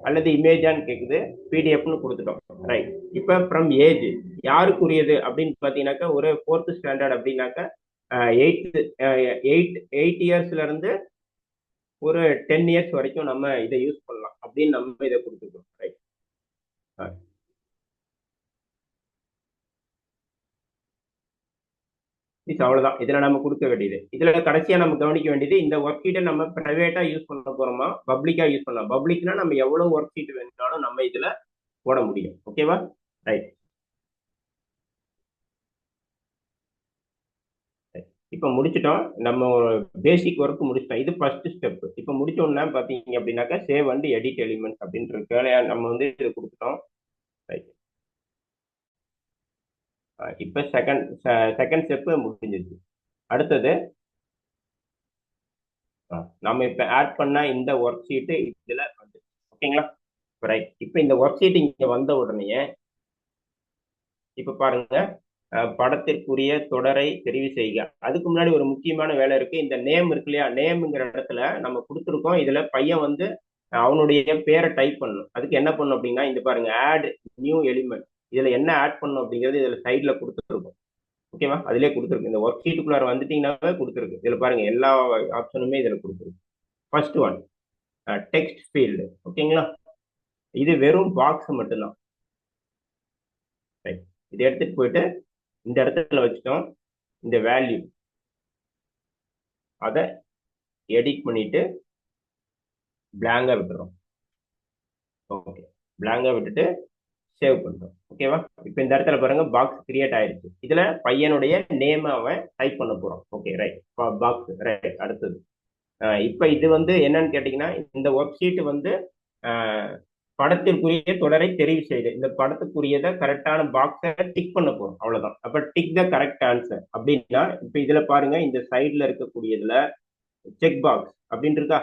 அல்லது இமேஜான்னு கேக்குது. பிடிஎஃப்னு கொடுத்துட்டோம். ரைட். இப்ப ஃப்ரம் ஏஜ் யாருக்குரியது அப்படின்னு பாத்தீங்கன்னாக்கா ஒரு 4th ஸ்டாண்டர்ட் அப்படின்னாக்கா 8 இயர்ஸ்ல இருந்து ஒரு 10 இயர்ஸ் வரைக்கும் நம்ம இதை யூஸ் பண்ணலாம் அப்படின்னு நம்ம இதை கொடுத்துருக்கோம். ரைட். அவ்வளவுதான் இதுல நம்ம கொடுக்க வேண்டியது. இதுல கடைசியா நம்ம கவனிக்க வேண்டியது இந்த ஒர்க் ஷீட்டை நம்ம பிரைவேட்டா யூஸ் பண்ண போறோமா பப்ளிக்கா யூஸ் பண்ணலாம். பப்ளிக்னா நம்ம எவ்வளவு ஒர்க் ஷீட் வேணும்னாலும் நம்ம இதுல போட முடியும். ஓகேவா? ரைட். இப்ப முடிச்சிட்டோம். நம்ம பேசிக் ஒர்க் முடிச்சிட்டோம். இது ஃபர்ஸ்ட் ஸ்டெப். இப்ப முடிச்சோம்னா பாத்தீங்க அப்படின்னாக்கா சேவ் அண்ட் எடிட் எலிமெண்ட்ஸ் அப்படின்ற வேலையா நம்ம வந்து இதை கொடுத்துட்டோம். ரைட். இப்போ செகண்ட் ஸ்டெப்பு முடிஞ்சிச்சு. அடுத்தது நம்ம இப்போ ஆட் பண்ண இந்த ஒர்க் ஷீட்டு இதில் வந்து ஓகேங்களா. ரைட். இப்போ இந்த ஒர்க் ஷீட் இங்கே வந்த உடனே இப்போ பாருங்க, படத்திற்குரிய தொடரை தெரிவு செய்க. அதுக்கு முன்னாடி ஒரு முக்கியமான வேலை இருக்கு. இந்த நேம் இருக்கு இல்லையா, நேம்ங்கிற இடத்துல நம்ம கொடுத்துருக்கோம். இதுல பையன் வந்து அவனுடைய பேரை டைப் பண்ணணும். அதுக்கு என்ன பண்ணும் அப்படின்னா, இந்த பாருங்க, ஆட் நியூ எலிமெண்ட். இதுல என்ன ஆட் பண்ணும் அப்படிங்கிறது இதுல சைட்ல கொடுத்துருக்கும். ஓகேவா, அதுலயே கொடுத்துருக்கு. இந்த ஒர்க் ஷீட்டுக்குள்ளார வந்துட்டீங்கன்னாவே கொடுத்துருக்கு. இதுல பாருங்க, எல்லா ஆப்ஷனுமே இதுல கொடுத்துருக்கு. First one text field. ஓகேங்களா, இது வெறும் பாக்ஸ் மட்டும்தான். ரைட். இதை எடுத்துட்டு போயிட்டு இந்த இடத்துல வச்சுட்டோம். இந்த வேல்யூ அதை எடிட் பண்ணிட்டு பிளாங்கா விட்டுறோம். ஓகே, பிளாங்கா விட்டுட்டு சேவ் பண்றோம். ஓகேவா, இப்போ இந்த இடத்துல பாருங்க, பாக்ஸ் கிரியேட் ஆயிருச்சு. இதுல பையனுடைய நேம் அவன் டைப் பண்ண போறோம். Okay, right. Box right. அடுத்தது இப்போ இது வந்து என்னன்னு கேட்டீங்கன்னா, இந்த ஒர்க் ஷீட் வந்து படத்திற்குரிய தொடரை தெரிவு செய்து இந்த படத்துக்குரியதை கரெக்டான பாக்ஸை டிக் பண்ண போறோம். அவ்வளவுதான். அப்ப டிக் த கரெக்ட் ஆன்சர் அப்படின்னா, இப்ப இதுல பாருங்க, இந்த சைட்ல இருக்கக்கூடியதுல செக் பாக்ஸ் அப்படின்னு இருக்கா.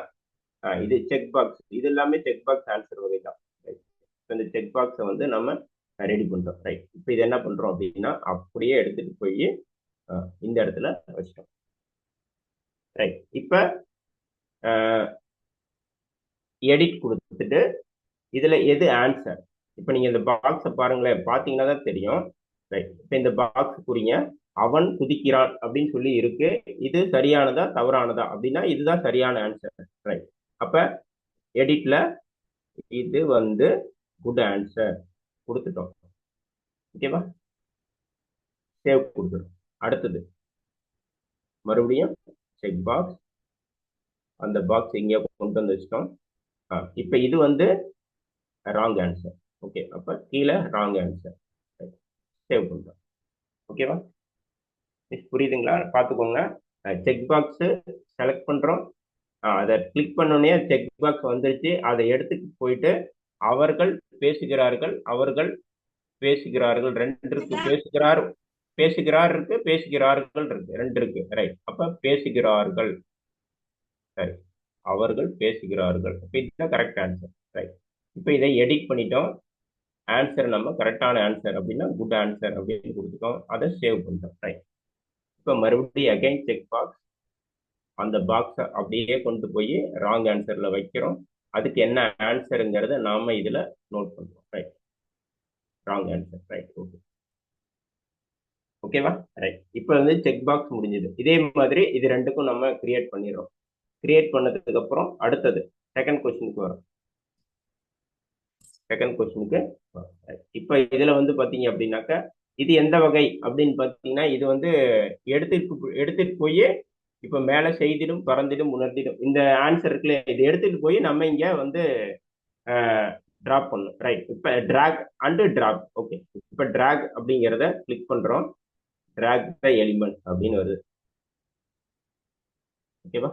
இது செக் பாக்ஸ். இது எல்லாமே செக் பாக்ஸ் ஆன்சர் வகை தான். இந்த செக் பாக்ஸை வந்து நம்ம ரெடி பண்றோம். ரைட். இப்போ இது என்ன பண்றோம் அப்படின்னா, அப்படியே எடுத்துட்டு போய் இந்த இடத்துல வச்சிட்டோம். ரைட். இப்ப எடிட் கொடுத்துட்டு இதுல எது ஆன்சர், இப்ப நீங்க இந்த பாக்ஸை பாருங்களேன், பாத்தீங்கன்னா தான் தெரியும். ரைட். இப்ப இந்த பாக்ஸ் குறிங்க, அவன் குதிக்கிறான் அப்படின்னு சொல்லி இருக்கு. இது சரியானதா தவறானதா அப்படின்னா இதுதான் சரியான ஆன்சர். ரைட். அப்ப எடிட்ல இது வந்து குட் ஆன்சர் கொடுத்துட்டோம். ஓகேவா, சேவ் கொடுத்துடும். அடுத்தது மறுபடியும் செக் பாக்ஸ், அந்த பாக்ஸ் இங்கே கொண்டு வந்து வச்சிட்டோம். இப்ப இது வந்து ராங் ஆன்சர். ஓகே, அப்ப கீழே ராங் ஆன்சர். சேவ் பண்றோம். ஓகேவா, புரியுதுங்களா, பார்த்துக்கோங்க. செக் பாக்ஸ் செலக்ட் பண்றோம். அதை கிளிக் பண்ணோடனே செக் பாக்ஸ் வந்துருச்சு. அதை எடுத்துட்டு போயிட்டு அவர்கள் பேசுகிறார்கள், அவர்கள் பேசுகிறார்கள், ரெண்டு இருக்கு. பேசுகிறார் இருக்கு, பேசுகிறார்கள் இருக்கு, ரெண்டு இருக்கு. ரைட். அப்ப பேசுகிறார்கள். சரி, அவர்கள் பேசுகிறார்கள். இதுதான் கரெக்ட் ஆன்சர். ரைட். இப்போ இதை எடிட் பண்ணிட்டோம். ஆன்சர் நம்ம கரெக்டான ஆன்சர் அப்படின்னா குட் ஆன்சர் அப்படின்னு கொடுத்துட்டோம். அதை சேவ் பண்ணிட்டோம். ரைட். இப்போ மறுபடியும் அகைன் செக் பாக்ஸ், அந்த பாக்ஸை அப்படியே கொண்டு போய் ராங் ஆன்சர்ல வைக்கிறோம். அதுக்கு என்ன ஆன்சருங்கிறத நாம இதுல நோட் பண்றோம். Right. Wrong answer. Right. Okay. ஓகேவா, ரைட். இப்போ வந்து செக் பாக்ஸ் முடிஞ்சது. இதே மாதிரி இது ரெண்டுக்கும் நம்ம கிரியேட் பண்ணிடுறோம். கிரியேட் பண்ணதுக்கு அப்புறம் அடுத்தது செகண்ட் கொஸ்டினுக்கு வரும். செகண்ட் கொஸ்டினுக்கு இப்போ இதுல வந்து பாத்தீங்க அப்படின்னாக்கா, இது எந்த வகை அப்படின்னு பாத்தீங்கன்னா, இது வந்து எடுத்துட்டு போய் இப்ப மேல செய்திடும், பறந்திடும், உணர்ந்திடும், இந்த ஆன்சர் இருக்குல்ல, இது எடுத்துட்டு போய் நம்ம இங்க வந்து டிராப் பண்ணும். ரைட். இப்ப டிராக் அண்ட் டிராப். ஓகே, இப்ப டிராக் அப்படிங்கிறத கிளிக் பண்றோம். டிராக் த எலிமெண்ட் அப்படின்னு வருது. ஓகேவா,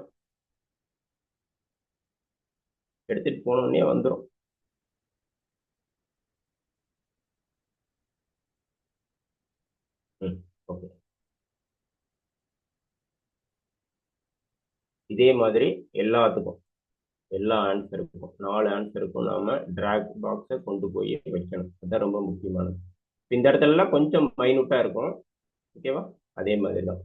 எடுத்துட்டு போனோடனே வந்துடும். ஓகே, இதே மாதிரி எல்லாத்துக்கும், எல்லா ஆன்சருக்கும், 4 ஆன்சருக்கும் நாம டிராக் பாக்ஸை கொண்டு போய் வைக்கணும். அதுதான் ரொம்ப முக்கியமானது. இந்த இடத்துலலாம் கொஞ்சம் மைனூட்டா இருக்கும். ஓகேவா, அதே மாதிரி தான்.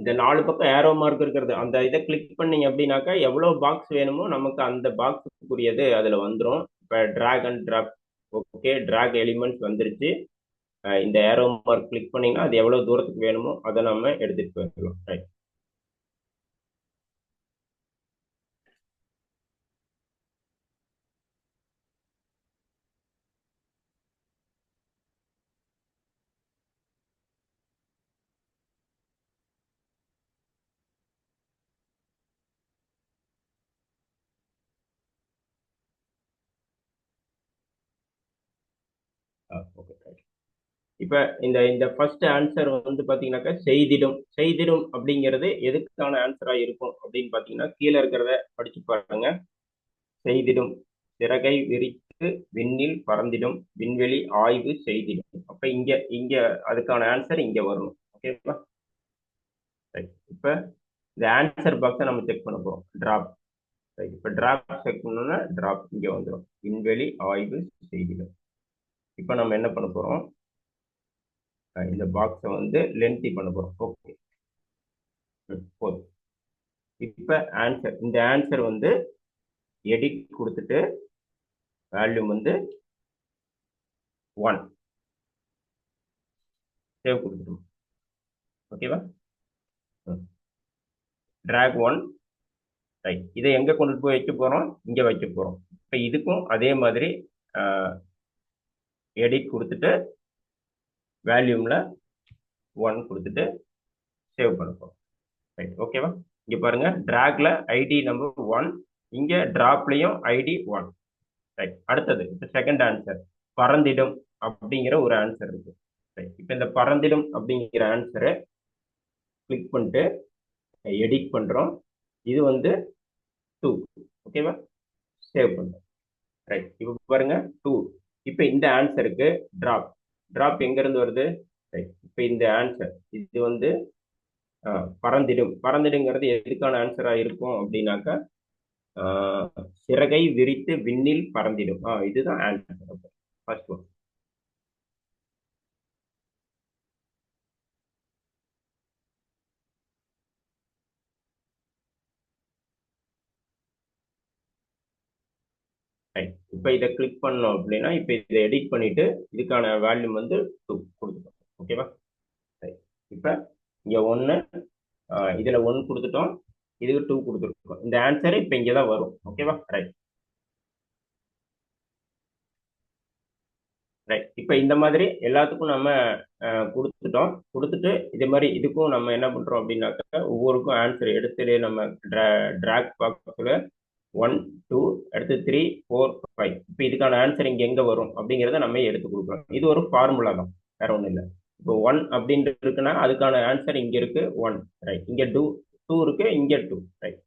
இந்த 4 பக்கம் ஏரோ மார்க் இருக்கிறது, அந்த இதை கிளிக் பண்ணீங்க அப்படின்னாக்கா எவ்வளவு பாக்ஸ் வேணுமோ நமக்கு அந்த பாக்ஸுக்குரியது அதுல வந்துடும். இப்போ drag and drop. Okay, drag elements வந்துருச்சு. இந்த ஏரோ மார்க் கிளிக் பண்ணீங்கன்னா அது எவ்வளவு தூரத்துக்கு வேணுமோ அதை நம்ம எடுத்துட்டு போயிடலாம். ரைட். ஓகே. இப்ப இந்த இந்த ஃபர்ஸ்ட் ஆன்சர் வந்து பாத்தீங்கன்னாக்கா செய்திடும். செய்திடும் அப்படிங்கிறது எதுக்கான ஆன்சரா இருக்கும் அப்படின்னு பாத்தீங்கன்னா கீழே இருக்கிறத படிச்சு பாருங்க. செய்திடும், சிறகை விரித்து விண்ணில் பறந்திடும், விண்வெளி ஆய்வு செய்திடும். அப்ப இங்க இங்க அதுக்கான ஆன்சர் இங்க வரணும். ஓகேவா? இப்ப இந்த ஆன்சர் பாக்ஸை நம்ம செக் பண்ண போறோம். டிராப். இப்ப டிராப் செக் பண்ணோம்னா டிராப் இங்க வந்துடும். விண்வெளி ஆய்வு செய்திடும். இப்ப நம்ம என்ன பண்ண போறோம்? இந்த பாக்ஸை வந்து லென்த்தி பண்ண போறோம். ஓகே, போதும். இப்ப ஆன்சர், இந்த ஆன்சர் வந்து எடிட் கொடுத்துட்டு வேல்யூம் வந்து 1 சேவ் கொடுத்துட்டோம். ஓகேவா? டிராக் 1. ரைட், இதை எங்க கொண்டு போய் வைக்க போறோம்? இங்க வைக்க போறோம். இப்ப இதுக்கும் அதே மாதிரி எடிட் கொடுத்துட்டு வேல்யூம்ல 1 கொடுத்துட்டு சேவ் பண்ண போறோம். ரைட், ஓகேவா? இங்க பாருங்க, டிராக்ல ஐடி நம்பர் 1, இங்க டிராப்லயும் ஐடி 1. ரைட், அடுத்தது செகண்ட் ஆன்சர் பறந்திடும் அப்படிங்கிற ஒரு ஆன்சர் இருக்கு. ரைட், இப்ப இந்த பறந்திடும் அப்படிங்கிற ஆன்சரை கிளிக் பண்ணிட்டு எடிட் பண்றோம். இது வந்து 2. ஓகேவா? சேவ் பண்றோம். ரைட், இப்ப பாருங்க 2. இப்ப இந்த ஆன்சருக்கு டிராப். டிராப் எங்க இருந்து வருது? ரைட், இப்ப இந்த ஆன்சர் இது வந்து பறந்திடும். பறந்திடுங்கிறது எதுக்கான ஆன்சரா இருக்கும் அப்படின்னாக்கா சிறகை விரித்து விண்ணில் பறந்திடும். இதுதான் ஆன்சர். First one. ரைட், இப்போ இதை கிளிக் பண்ணோம் அப்படின்னா இப்போ இதை எடிட் பண்ணிட்டு இதுக்கான வேல்யூம் வந்து 2 கொடுத்துட்டோம். ஓகேவா? ரைட், இப்போ இங்கே 1, இதில் 1 கொடுத்துட்டோம், இதுக்கு 2 கொடுத்துருக்கோம். இந்த ஆன்சர் இப்போ இங்கே தான் வரும். ஓகேவா? ரைட். ரைட், இப்போ இந்த மாதிரி எல்லாத்துக்கும் நம்ம கொடுத்துட்டோம். கொடுத்துட்டு இதே மாதிரி இதுக்கும் நம்ம என்ன பண்ணுறோம் அப்படின்னாக்கா ஒவ்வொருக்கும் ஆன்சர் எடுத்துட்டு நம்ம டிராக் பாக்ஸில் 1, 2, அடுத்து 3, 4, 5. இப்போ இதுக்கான ஆன்சர் இங்கே எங்கே வரும் அப்படிங்கிறத நம்ம எடுத்து கொடுக்குறோம். இது ஒரு ஃபார்முலா தான், வேற ஒன்றும் இல்லை. இப்போ 1 அப்படின்ட்டு இருக்குன்னா அதுக்கான ஆன்சர் இங்கே இருக்கு 1. ரைட், இங்கே 2 இருக்கு, இங்கே 2. ரைட்,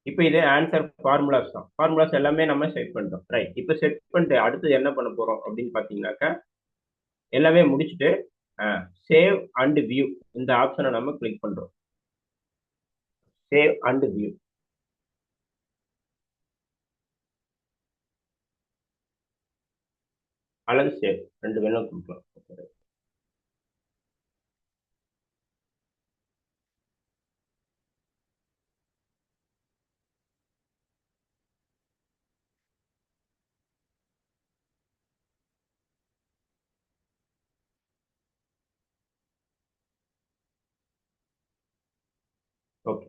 இப்போ இது ஆன்சர் ஃபார்முலாஸ் தான். ஃபார்முலாஸ் எல்லாமே நம்ம செட் பண்ணிட்டோம். ரைட், இப்போ செட் பண்ணிட்டு அடுத்து என்ன பண்ண போறோம் அப்படின்னு பார்த்தீங்கன்னாக்கா எல்லாமே முடிச்சுட்டு சேவ் அண்ட் வியூ இந்த ஆப்ஷனை நம்ம கிளிக் பண்றோம். Save and view. அல்லது சேவ், ரெண்டு வேணும் கொடுக்கலாம். ஓகே,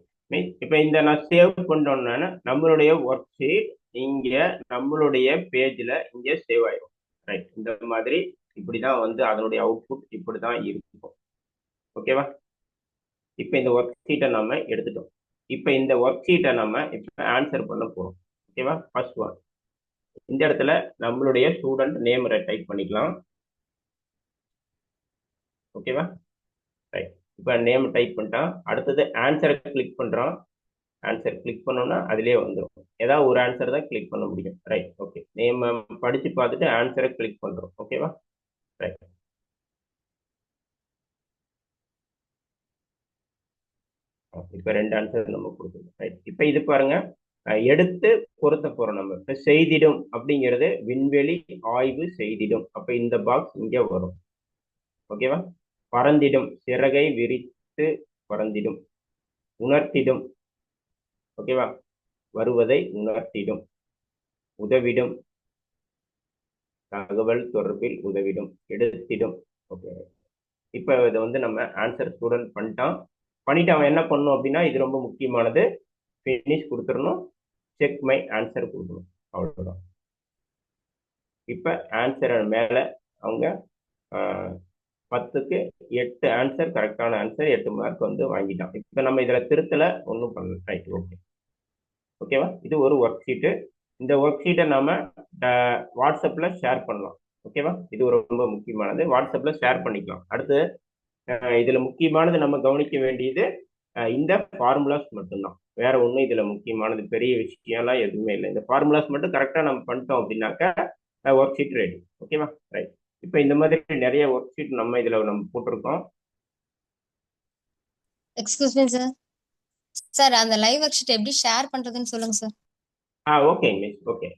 இப்போ இந்த நான் சேவ் பண்ணோன்னா நம்மளுடைய ஒர்க் ஷீட் இங்க நம்மளுடைய பேஜ்ல இங்க சேவ் ஆயிடும். ரைட், இந்த மாதிரி இப்படிதான் வந்து அதனுடைய அவுட்புட் இப்படிதான் இருக்கும். ஓகேவா? இப்போ இந்த ஒர்க் ஷீட்டை நம்ம எடுத்துட்டோம். இப்போ இந்த ஒர்க் ஷீட்டை நம்ம இப்போ ஆன்சர் பண்ண போறோம். ஓகேவா? ஃபர்ஸ்ட் ஒன், இந்த இடத்துல நம்மளுடைய ஸ்டூடெண்ட் நேம் டைப் பண்ணிக்கலாம். ஓகேவா? ரைட், இப்போ நேம் டைப் பண்ணிட்டான். அடுத்தது ஆன்சரை கிளிக் பண்றோம். ஆன்சர் கிளிக் பண்ணோம்னா அதுலயே வந்துடும். ஏதாவது ஒரு ஆன்சர் தான் கிளிக் பண்ண முடியும். Right, okay. நேம் படிச்சு பார்த்துட்டு ஆன்சரை கிளிக் பண்றோம். ஓகேவா? ரைட், இப்போ 2 ஆன்சர் நம்ம கொடுத்துருக்கோம். ரைட், இப்போ இது பாருங்க, எடுத்து பொருத்த போறோம். நம்ம இப்போ செய்திடும் அப்படிங்கிறது விண்வெளி ஆய்வு செய்திடும். அப்ப இந்த பாக்ஸ் இங்க வரும். ஓகேவா? பறந்திடும், சிறகை விரித்து பறந்திடும். உணர்த்திடும். ஓகேவா? வருவதை உணர்த்திடும். உதவிடும், தகவல் தொடர்பில் உதவிடும். எடுத்திடும். ஓகே, இப்போ இதை வந்து நம்ம ஆன்சர் ஸ்டூடெண்ட் பண்ணிட்டு அவன் என்ன பண்ணணும் அப்படின்னா இது ரொம்ப முக்கியமானது, ஃபினிஷ் கொடுத்துடணும், செக் மை ஆன்சர் கொடுக்கணும். அவ்வளோதான். இப்போ ஆன்சர் மேல அவங்க 10க்கு 8 ஆன்சர் கரெக்டான ஆன்சர், 8 மார்க் வந்து வாங்கிட்டான். இப்போ நம்ம இதில் திருத்தல ஒன்றும் பண்ணல. Right, okay. ஓகேவா? இது ஒரு ஒர்க் ஷீட்டு. இந்த ஒர்க் ஷீட்டை நம்ம வாட்ஸ்அப்பில் ஷேர் பண்ணலாம். ஓகேவா? இது ஒரு ரொம்ப முக்கியமானது. வாட்ஸ்அப்ல ஷேர் பண்ணிக்கலாம். அடுத்து இதுல முக்கியமானது நம்ம கவனிக்க வேண்டியது இந்த ஃபார்முலாஸ் மட்டும்தான். வேற ஒண்ணும் இதுல முக்கியமானது பெரிய விஷயம்லாம் எதுவுமே இல்லை. இந்த ஃபார்முலாஸ் மட்டும் கரெக்டா நம்ம பண்ணிட்டோம் அப்படின்னாக்கா ஒர்க் ஷீட் ரெடி. ஓகேவா? ரைட். இப்போ இந்த மாதிரி நிறைய ஒர்க் ஷீட் நம்ம போட்டிருக்கோம். Excuse me sir. சார் அந்த லைவ் ஒர்க் ஷீட் எப்படி ஷேர் பண்றதுன்னு சொல்லுங்க sir. Okay miss. Okay.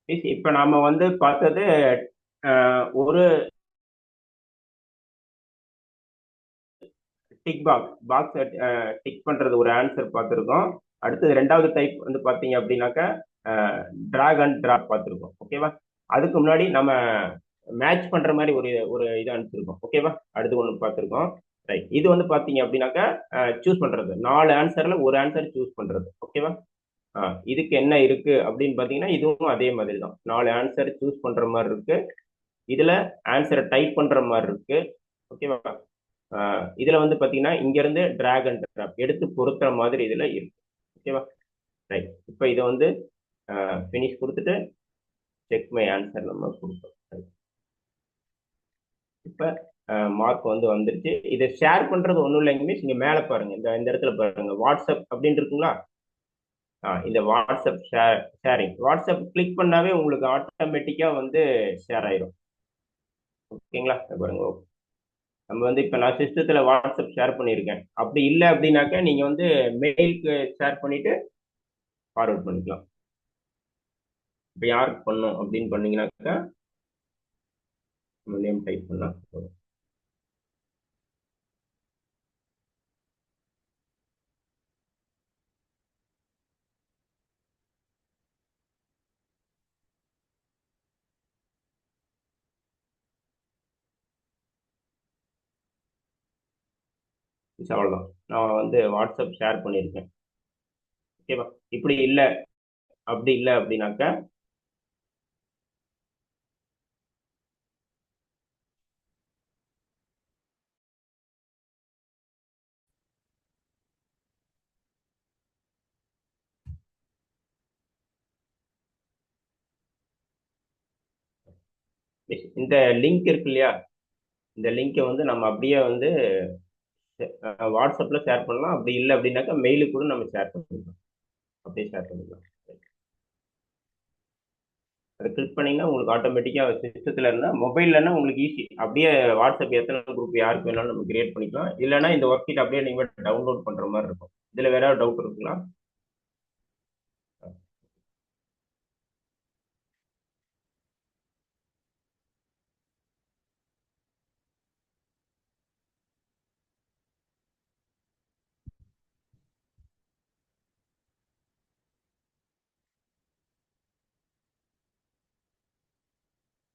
Miss இப்போ நாம வந்து பார்த்தது ஒரு டிக் பாக்ஸ் டிக் பண்றது ஒரு ஆன்சர் பார்த்துருக்கோம். அடுத்தது ரெண்டாவது டைப் வந்து பார்த்தீங்க அப்படின்னாக்கா டிராக் அண்ட் டிராப் பார்த்துருக்கோம். ஓகேவா? அதுக்கு முன்னாடி நம்ம மேட்ச் பண்ற மாதிரி ஒரு ஒரு இது அனுப்பிச்சிருக்கோம். ஓகேவா? அடுத்து ஒன்று பார்த்துருக்கோம். ரைட். இது வந்து பார்த்தீங்க அப்படின்னாக்கா சூஸ் பண்றது 4 ஆன்சர்ல ஒரு ஆன்சர் சூஸ் பண்றது. ஓகேவா? இதுக்கு என்ன இருக்கு அப்படின்னு பார்த்தீங்கன்னா இதுவும் அதே மாதிரி தான். 4 ஆன்சர் சூஸ் பண்ற மாதிரி இருக்கு. இதுல ஆன்சரை டைப் பண்ற மாதிரி இருக்கு. ஓகேவா? இதுல வந்து பாத்தீங்கன்னா இங்க இருந்து டிராக் அண்ட் டிராப் எடுத்து பொருத்துற மாதிரி இதுல இருக்கு. ஓகேவா? ரைட். இப்போ இதை வந்து ஃபினிஷ் கொடுத்துட்டு செக் மை ஆன்சர் நம்ம கொடுத்தோம். இப்போ மார்க் வந்து வந்துருச்சு. இதை ஷேர் பண்றது ஒன்றும் இல்லைங்க மிஸ். இங்க மேலே பாருங்க, இந்த இடத்துல பாருங்க வாட்ஸ்அப் அப்படின்னு இருக்குங்களா? இந்த வாட்ஸ்அப் ஷேரிங் வாட்ஸ்அப் கிளிக் பண்ணாவே உங்களுக்கு ஆட்டோமேட்டிக்கா வந்து ஷேர் ஆயிரும். ஓகேங்களா? பாருங்க, நம்ம வந்து இப்போ நான் சிஸ்டத்தில் வாட்ஸ்அப் ஷேர் பண்ணியிருக்கேன். அப்படி இல்லை அப்படின்னாக்கா நீங்கள் வந்து மெயிலுக்கு ஷேர் பண்ணிட்டு ஃபார்வர்ட் பண்ணிக்கலாம். இப்போ யாருக்கு பண்ணும் அப்படின்னு பண்ணீங்கன்னாக்கா நம்ம நேம் டைப் பண்ணலாம். அவ்வளோதான். நான் வந்து வாட்ஸ்அப் ஷேர் பண்ணியிருக்கேன். ஓகேவா? இப்படி இல்லை அப்படி இல்லை அப்படின்னாக்கா இந்த லிங்க் இருக்கு இல்லையா? இந்த லிங்கை வந்து நம்ம அப்படியே வந்து வாட்ஸ்அப்ல ஷேர் பண்ணலாம். அப்படி இல்லை அப்படின்னாக்கா மெயிலுக்கு கூட நம்ம ஷேர் பண்ணிக்கலாம். அப்படியே ஷேர் பண்ணிக்கலாம். அதை கிளிக் பண்ணீங்கன்னா உங்களுக்கு ஆட்டோமேட்டிக்காக சிஸ்டத்தில் இருந்தால் மொபைல்லன்னா உங்களுக்கு ஈஸி. அப்படியே வாட்ஸ்அப் எத்தனை குரூப் யாருக்கு வேணாலும் நம்ம கிரியேட் பண்ணிக்கலாம். இல்லைன்னா இந்த ஒர்க் ஷீட் அப்படியே நீங்கள் டவுன்லோட் பண்ணுற மாதிரி இருக்கும். இதில் வேற டவுட் இருக்குங்களா?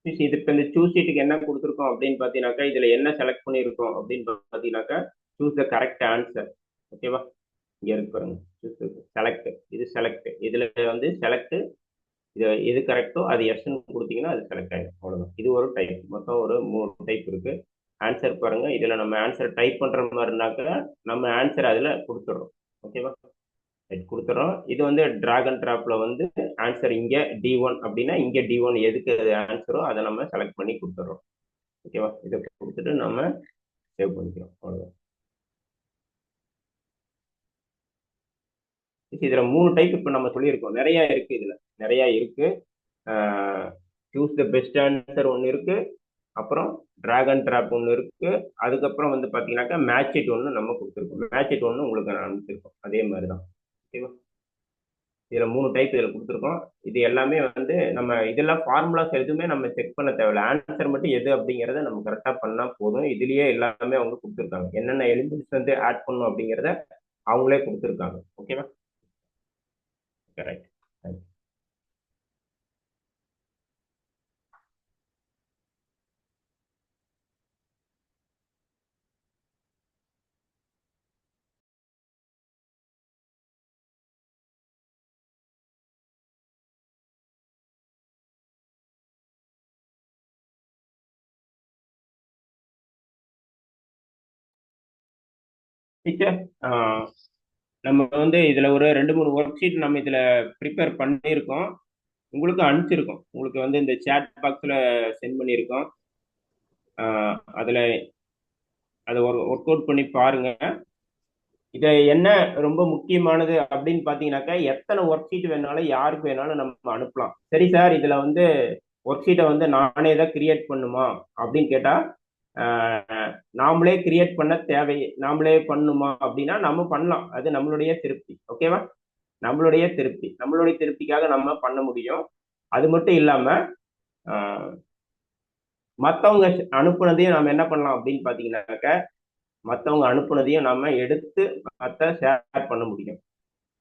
இது இப்போ இந்த சூஸ் ஷீட்டுக்கு என்ன கொடுத்துருக்கோம் அப்படின்னு பார்த்தீங்கன்னாக்கா இதில் என்ன செலக்ட் பண்ணியிருக்கோம் அப்படின்னு பார்த்தீங்கன்னாக்கா சூஸ் த கரெக்ட் ஆன்சர். ஓகேவா? இங்கே இருக்கு பாருங்க, செலக்ட். இது செலக்ட். இதில் வந்து செலக்ட். இது எது கரெக்டோ அது எஸ்ன்னு கொடுத்தீங்கன்னா அது செலக்ட் ஆகிடும். அவ்வளோதான். இது ஒரு டைப். மொத்தம் ஒரு 3 டைப் இருக்கு. ஆன்சர் பாருங்க. இதில் நம்ம ஆன்சர் டைப் பண்ணுற மாதிரினாக்கா நம்ம ஆன்சர் அதில் கொடுத்துட்றோம். ஓகேவா? கொடுத்துறோம். இது வந்து டிராக் அண்ட் டிராப்ல வந்து ஆன்சர் இங்க D1 அப்படின்னா இங்க D1 எதுக்கு ஆன்சரோ அதை நம்ம செலக்ட் பண்ணி கொடுத்துறோம். ஓகேவா? இதை கொடுத்துட்டு நம்ம சேவ் பண்ணிக்கிறோம். அவ்வளவுதான். இதுல 3 டைப் இப்ப நம்ம சொல்லியிருக்கோம். நிறைய இருக்கு. இதுல நிறைய இருக்கு. சூஸ் த பெஸ்ட் ஆன்சர் ஒன்று இருக்கு. அப்புறம் டிராக் அண்ட் டிராப் ஒன்று இருக்கு. அதுக்கப்புறம் வந்து பாத்தீங்கன்னாக்கா மேட்ச் இட் ஒன்று நம்ம கொடுத்துருக்கோம். மேட்ச் இட் ஒன்று உங்களுக்கு நான் அனுப்பிச்சிருக்கோம். அதே மாதிரி தான். ஓகேவா? இதுல 3 டைப் இதுல கொடுத்துருக்கோம். இது எல்லாமே வந்து நம்ம இதெல்லாம் ஃபார்முலாஸ் எதுவுமே நம்ம செக் பண்ண தேவையில்ல. ஆன்சர் மட்டும் எது அப்படிங்கிறத நம்ம கரெக்டா பண்ணா போதும். இதுலயே எல்லாமே அவங்க கொடுத்துருக்காங்க. என்னென்ன எலிமெண்ட்ஸ் வந்து ஆட் பண்ணும் அப்படிங்கிறத அவங்களே கொடுத்துருக்காங்க. ஓகேவா? கரெக்ட். டீச்சர், நம்ம வந்து இதுல ஒரு 2 3 ஒர்க் ஷீட் நம்ம இதுல ப்ரிப்பேர் பண்ணியிருக்கோம். உங்களுக்கு அனுப்பிச்சிருக்கோம். உங்களுக்கு வந்து இந்த சேட் பாக்ஸ்ல சென்ட் பண்ணியிருக்கோம். அதுல அதை ஒர்க் அவுட் பண்ணி பாருங்க. இது என்ன ரொம்ப முக்கியமானது அப்படின்னு பாத்தீங்கன்னாக்கா, எத்தனை ஒர்க் ஷீட் வேணாலும் யாருக்கு வேணாலும் நம்ம அனுப்பலாம். சரி சார், இதுல வந்து ஒர்க் ஷீட்டை வந்து நானே தான் கிரியேட் பண்ணுமா அப்படின்னு கேட்டா, நாமளே கிரியேட் பண்ண தேவை, நாமளே பண்ணுமா அப்படின்னா நம்ம பண்ணலாம். அது நம்மளுடைய திருப்தி. ஓகேவா? நம்மளுடைய திருப்திக்காக நம்ம பண்ண முடியும். அது மட்டும் இல்லாம மற்றவங்க அனுப்புனதையும் நம்ம என்ன பண்ணலாம் அப்படின்னு பாத்தீங்கன்னாக்க, மற்றவங்க அனுப்புனதையும் நம்ம எடுத்து மற்ற ஷேர் பண்ண முடியும்.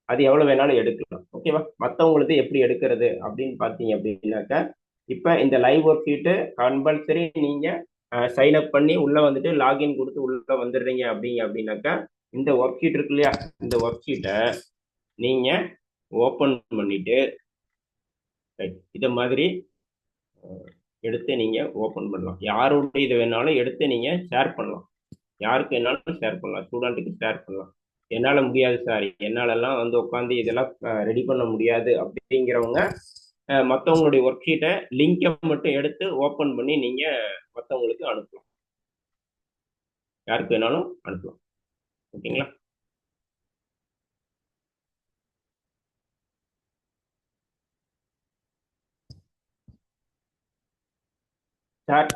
அது எவ்வளவு வேணாலும் எடுக்கலாம். ஓகேவா? மற்றவங்களுக்கு எப்படி எடுக்கிறது அப்படின்னு பார்த்தீங்க அப்படின்னாக்க, இப்போ இந்த லைவ் ஒர்க் ஷீட்டு கம்பல்சரி நீங்க சைன் அப் பண்ணி உள்ள வந்துட்டு லாகின் கொடுத்து உள்ள வந்துடுறீங்க அப்படின்னாக்கா, இந்த ஒர்க் ஷீட் இருக்கு இல்லையா, இந்த ஒர்க் ஷீட்டை நீங்க ஓப்பன் பண்ணிட்டு இதை மாதிரி எடுத்து நீங்க ஓப்பன் பண்ணலாம். யாருடைய இதை வேணாலும் எடுத்து நீங்க ஷேர் பண்ணலாம். யாருக்கு வேணாலும் ஷேர் பண்ணலாம். ஸ்டூடெண்ட்டுக்கு ஷேர் பண்ணலாம். என்னால் முடியாது சார், என்னாலெல்லாம் வந்து உட்காந்து இதெல்லாம் ரெடி பண்ண முடியாது அப்படிங்கிறவங்க மற்றவங்களுடைய ஒர்க் ஷீட்டை லிங்கை மட்டும் எடுத்து ஓப்பன் பண்ணி நீங்கள் மற்றவங்களுக்கு அனுப்பலாம். யாருக்கு வேணாலும் அனுப்பலாம். ஓகேங்களா சார்?